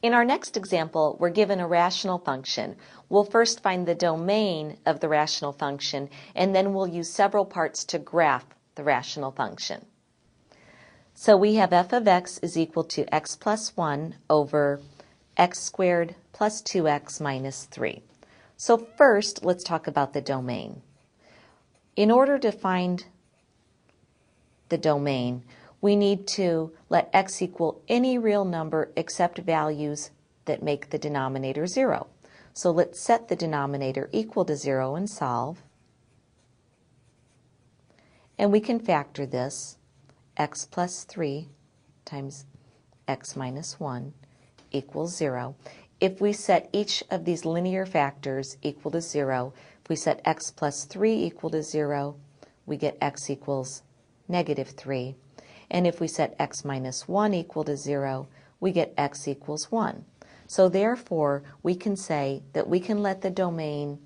In our next example, we're given a rational function. We'll first find the domain of the rational function, and then we'll use several parts to graph the rational function. So we have f of x is equal to x plus 1 over x squared plus 2x minus 3. So first, let's talk about the domain. In order to find the domain, we need to let x equal any real number except values that make the denominator 0. So let's set the denominator equal to 0 and solve. And we can factor this. X plus 3 times x minus 1 equals 0. If we set each of these linear factors equal to 0, if we set x plus 3 equal to 0, we get x equals negative 3. And if we set x minus 1 equal to 0, we get x equals 1. So therefore, we can say that we can let the domain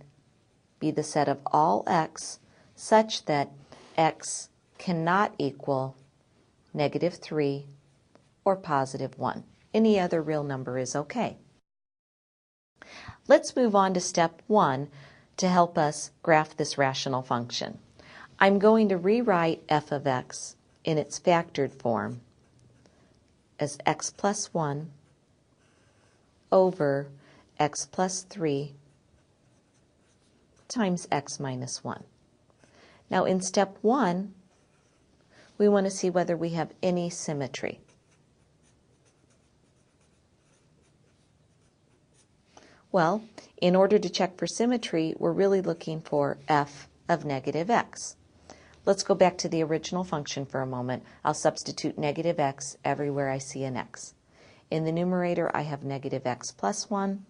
be the set of all x such that x cannot equal negative 3 or positive 1. Any other real number is okay. Let's move on to step 1 to help us graph this rational function. I'm going to rewrite f of x in its factored form as x plus 1 over x plus 3 times x minus 1. Now in step 1, we want to see whether we have any symmetry. Well, in order to check for symmetry, we're really looking for f of negative x. Let's go back to the original function for a moment. I'll substitute negative x everywhere I see an x. In the numerator, I have negative x plus 1.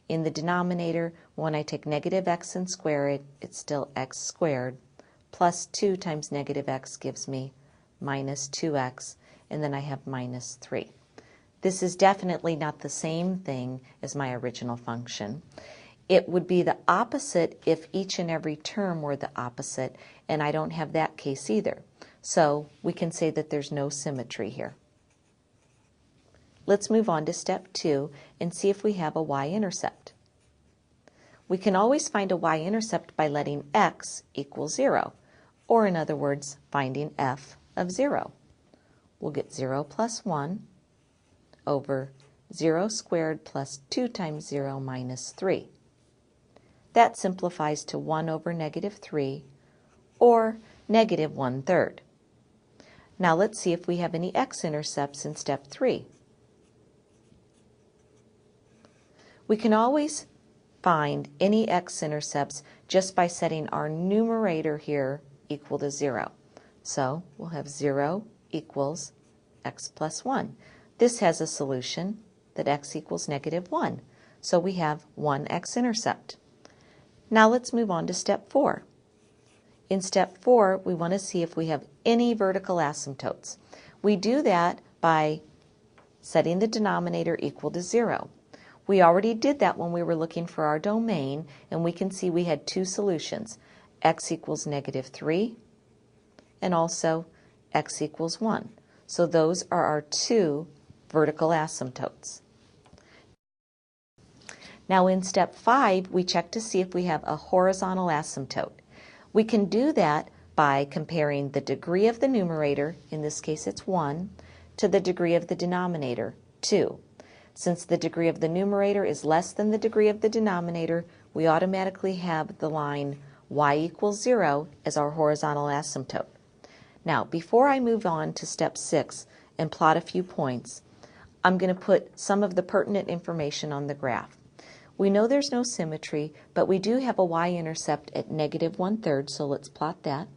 In the denominator, when I take negative x and square it, it's still x squared. Plus 2 times negative x gives me minus 2x, and then I have minus 3. This is definitely not the same thing as my original function. It would be the opposite if each and every term were the opposite, and I don't have that case either. So we can say that there's no symmetry here. Let's move on to step 2 and see if we have a y-intercept. We can always find a y-intercept by letting x equal 0, or in other words, finding f of 0. We'll get 0 plus 1 over 0 squared plus 2 times 0 minus 3. That simplifies to 1 over negative 3, or negative 1/3. Now let's see if we have any x-intercepts in step 3. We can always find any x-intercepts just by setting our numerator here equal to 0. So we'll have 0 equals x plus 1. This has a solution that x equals negative 1. So we have one x-intercept. Now let's move on to step 4. In step 4, we want to see if we have any vertical asymptotes. We do that by setting the denominator equal to 0. We already did that when we were looking for our domain, and we can see we had two solutions, x equals negative 3 and also x equals 1. So those are our two vertical asymptotes. Now in step 5, we check to see if we have a horizontal asymptote. We can do that by comparing the degree of the numerator, in this case it's 1, to the degree of the denominator, 2. Since the degree of the numerator is less than the degree of the denominator, we automatically have the line y equals 0 as our horizontal asymptote. Now, before I move on to step 6 and plot a few points, I'm going to put some of the pertinent information on the graph. We know there's no symmetry, but we do have a y-intercept at negative 1/3, so let's plot that.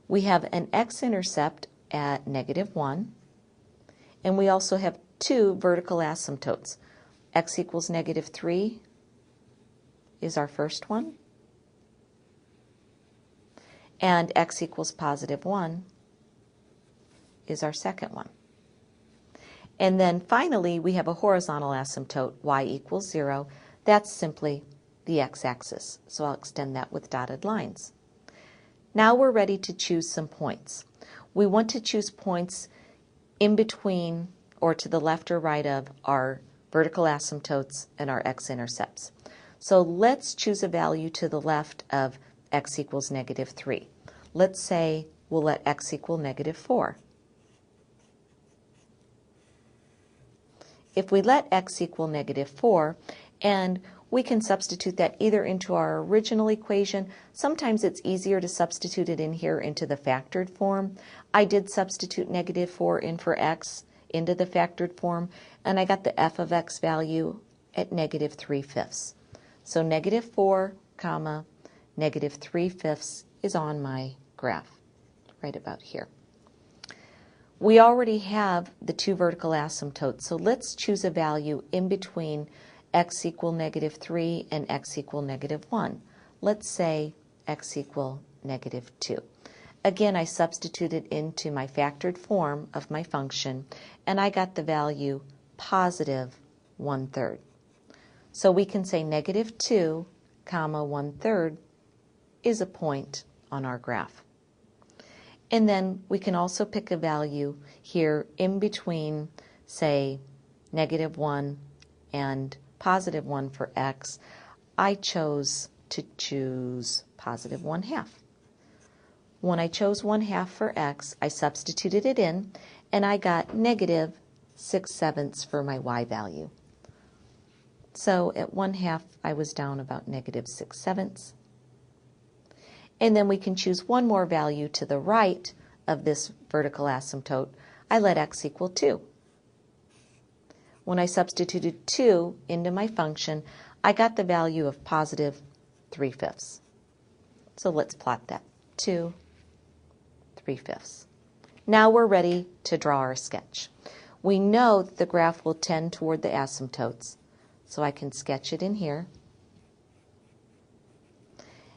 We have an x-intercept at negative 1, and we also have two vertical asymptotes. X equals negative 3 is our first one, and x equals positive 1 is our second one. And then finally, we have a horizontal asymptote, y equals 0. That's simply the x-axis, so I'll extend that with dotted lines. Now we're ready to choose some points. We want to choose points in between or to the left or right of our vertical asymptotes and our x-intercepts. So let's choose a value to the left of x equals negative 3. Let's say we'll let x equal negative 4. If we let x equal negative 4, and we can substitute that either into our original equation. Sometimes it's easier to substitute it in here into the factored form. I did substitute negative 4 in for x into the factored form, and I got the f of x value at negative 3/5. So negative 4, comma, negative 3/5 is on my graph, right about here. We already have the two vertical asymptotes, so let's choose a value in between x equal negative 3 and x equal negative 1. Let's say x equal negative 2. Again, I substituted into my factored form of my function, and I got the value positive 1/3. So we can say negative 2, comma 1/3 is a point on our graph. And then we can also pick a value here in between, say, negative 1 and positive 1 for x. I chose to choose positive 1/2. When I chose 1/2 for x, I substituted it in, and I got negative 6/7 for my y value. So at 1/2, I was down about negative 6/7. And then we can choose one more value to the right of this vertical asymptote. I let x equal 2. When I substituted 2 into my function, I got the value of positive 3/5. So let's plot that. 2, 3/5. Now we're ready to draw our sketch. We know that the graph will tend toward the asymptotes, so I can sketch it in here.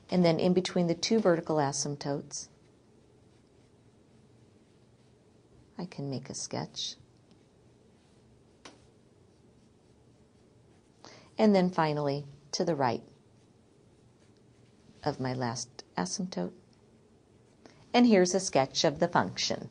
And then in between the two vertical asymptotes, I can make a sketch. And then finally, to the right of my last asymptote. And here's a sketch of the function.